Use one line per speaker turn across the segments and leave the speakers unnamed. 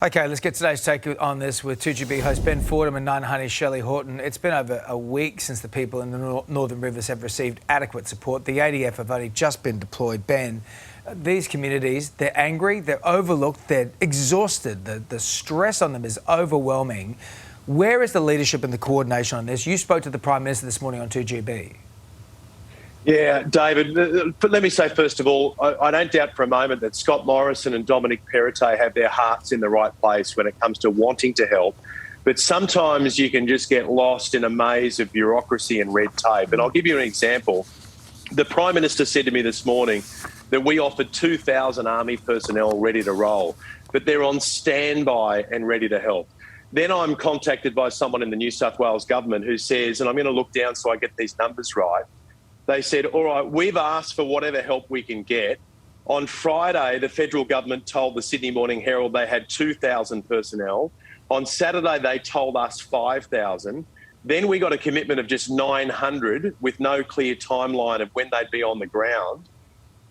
Okay, let's get today's take on this with 2GB host Ben Fordham and Nine Honey's Shelley Horton. It's been over a week since the people in the Northern Rivers have received adequate support. The ADF have only just been deployed. Ben, these communities, they're angry, they're overlooked, they're exhausted. The stress on them is overwhelming. Where is the leadership and the coordination on this? You spoke to the Prime Minister this morning on 2GB.
Yeah, David, but let me say, first of all, I don't doubt for a moment that Scott Morrison and Dominic Perrottet have their hearts in the right place when it comes to wanting to help. But sometimes you can just get lost in a maze of bureaucracy and red tape. And I'll give you an example. The Prime Minister said to me this morning that we offered 2,000 Army personnel ready to roll, but they're on standby and ready to help. Then I'm contacted by someone in the New South Wales government who says, and I'm going to look down so I get these numbers right, they said, all right, we've asked for whatever help we can get. On Friday, the federal government told the Sydney Morning Herald they had 2,000 personnel. On Saturday, they told us 5,000. Then we got a commitment of just 900 with no clear timeline of when they'd be on the ground.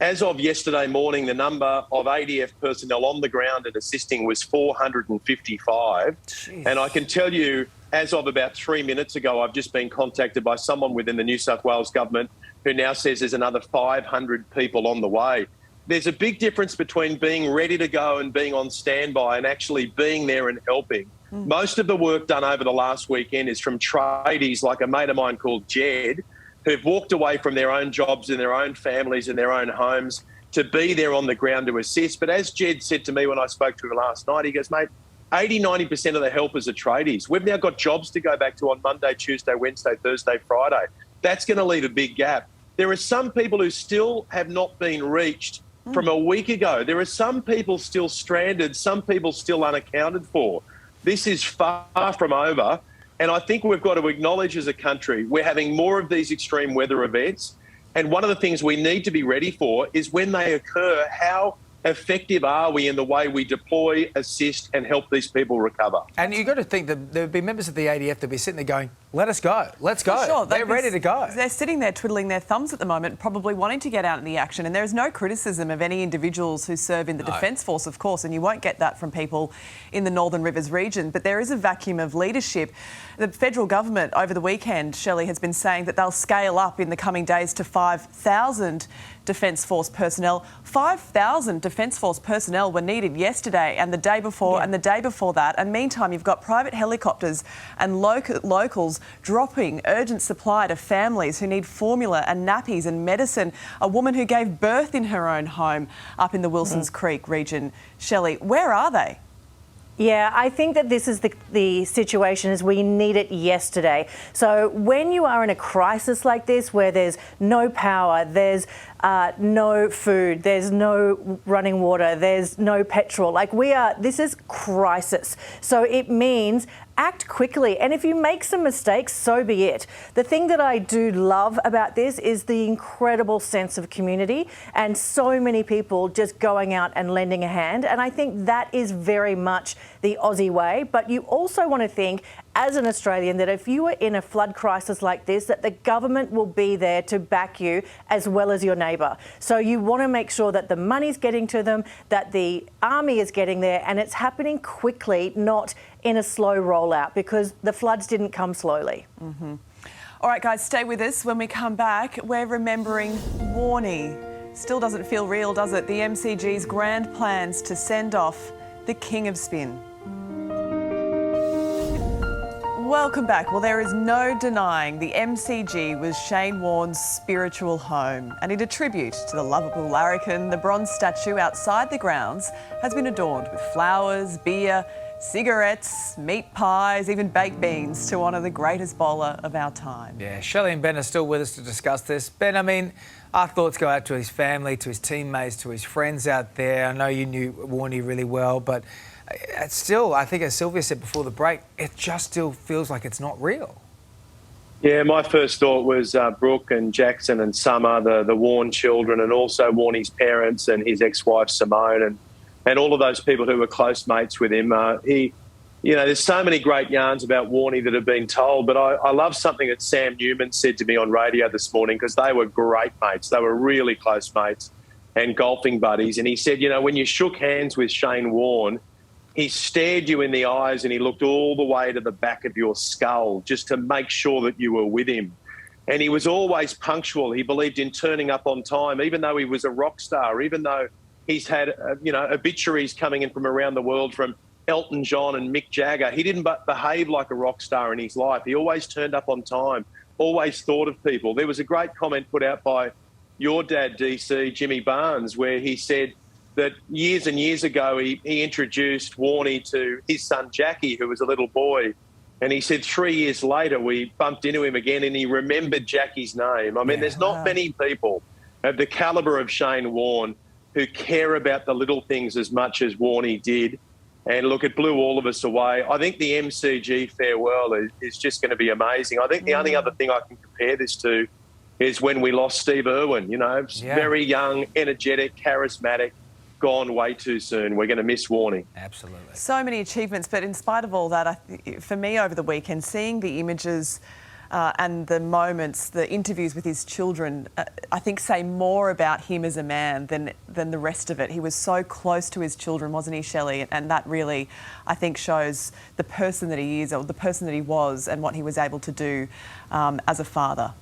As of yesterday morning, the number of ADF personnel on the ground and assisting was 455. Jeez. And I can tell you, as of about 3 minutes ago, I've just been contacted by someone within the New South Wales government who now says there's another 500 people on the way. There's a big difference between being ready to go and being on standby and actually being there and helping. Most of the work done over the last weekend is from tradies like a mate of mine called Jed, who've walked away from their own jobs and their own families and their own homes to be there on the ground to assist. But as Jed said to me when I spoke to him last night, he goes, mate, 80-90% of the helpers are tradies. We've now got jobs to go back to on Monday, Tuesday, Wednesday, Thursday, Friday. That's going to leave a big gap. There are some people who still have not been reached from a week ago. There are some people still stranded, some people still unaccounted for. This is far from over. And I think we've got to acknowledge as a country we're having more of these extreme weather events. And one of the things we need to be ready for is when they occur, how effective are we in the way we deploy, assist and help these people recover? And
you've got to think that there would be members of the ADF that would be sitting there going, let us go, let's go.
Sure,
they're ready to go.
They're sitting there twiddling their thumbs at the moment, probably wanting to get out in the action. And there is no criticism of any individuals who serve in the Defence Force, of course, and you won't get that from people in the Northern Rivers region. But there is a vacuum of leadership. The federal government over the weekend, Shelley, has been saying that they'll scale up in the coming days to 5,000 Defence Force personnel. 5,000 Defence Force personnel were needed yesterday and the day before and the day before that. And meantime, you've got private helicopters and locals dropping urgent supply to families who need formula and nappies and medicine. A woman who gave birth in her own home up in the Wilsons Creek region. Shelley, where are they?
Yeah, I think that this is the situation is we need it yesterday. So when you are in a crisis like this where there's no power, there's no food, there's no running water, there's no petrol, this is crisis. So it means act quickly. And if you make some mistakes, so be it. The thing that I do love about this is the incredible sense of community and so many people just going out and lending a hand. And I think that is very much the Aussie way. But you also want to think, as an Australian, that if you are in a flood crisis like this, that the government will be there to back you as well as your neighbour. So you want to make sure that the money's getting to them, that the army is getting there, and it's happening quickly, not in a slow rollout, because the floods didn't come slowly.
All right, guys, stay with us. When we come back, we're remembering Warne. Still doesn't feel real, does it? The MCG's grand plans to send off the King of Spin. Welcome back. Well, there is no denying the MCG was Shane Warne's spiritual home. And in a tribute to the lovable larrikin, the bronze statue outside the grounds has been adorned with flowers, beer, cigarettes, meat pies, even baked beans to honour the greatest bowler of our time.
Yeah, Shelley and Ben are still with us to discuss this. Ben, I mean, our thoughts go out to his family, to his teammates, to his friends out there. I know you knew Warne really well, but it's still, I think as Sylvia said before the break, it just still feels like it's not real.
Yeah, my first thought was Brooke and Jackson and Summer, the Warne children, and also Warne's parents and his ex-wife Simone and all of those people who were close mates with him. There's so many great yarns about Warne that have been told, but I love something that Sam Newman said to me on radio this morning, because they were great mates. They were really close mates and golfing buddies. And he said, when you shook hands with Shane Warne, he stared you in the eyes and he looked all the way to the back of your skull just to make sure that you were with him. And he was always punctual. He believed in turning up on time, even though he was a rock star, even though he's had, obituaries coming in from around the world from Elton John and Mick Jagger. He didn't behave like a rock star in his life. He always turned up on time, always thought of people. There was a great comment put out by your dad, DC, Jimmy Barnes, where he said that years and years ago he introduced Warne to his son Jackie, who was a little boy. And he said 3 years later we bumped into him again and he remembered Jackie's name. I mean, there's not many people of the calibre of Shane Warne who care about the little things as much as Warne did. And look, it blew all of us away. I think the MCG farewell is just going to be amazing. I think the only other thing I can compare this to is when we lost Steve Irwin, very young, energetic, charismatic, gone way too soon. We're going to miss Warne.
Absolutely.
So many achievements, but in spite of all that, for me over the weekend, seeing the images and the moments, the interviews with his children, I think say more about him as a man than the rest of it. He was so close to his children, wasn't he, Shelley? And that really, I think, shows the person that he is, or the person that he was, and what he was able to do as a father.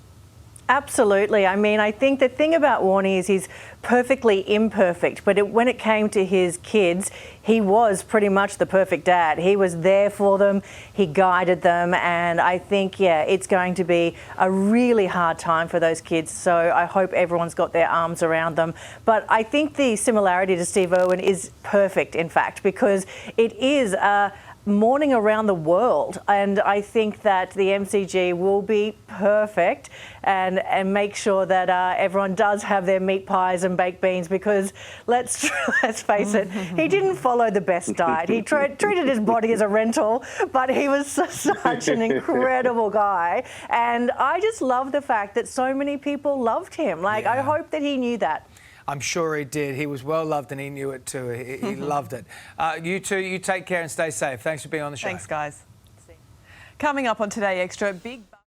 Absolutely. I mean, I think the thing about Warne is he's perfectly imperfect, but when it came to his kids, he was pretty much the perfect dad. He was there for them, he guided them, and I think, it's going to be a really hard time for those kids, so I hope everyone's got their arms around them. But I think the similarity to Steve Irwin is perfect, in fact, because it is mourning around the world, and I think that the MCG will be perfect and make sure that everyone does have their meat pies and baked beans, because let's face it, he didn't follow the best diet. He treated his body as a rental, but he was such an incredible guy, and I just love the fact that so many people loved him. I hope that he knew that.
I'm sure he did. He was well loved and he knew it too. He loved it. You two, you take care and stay safe. Thanks for being on the show.
Thanks, guys. Coming up on Today Extra, big...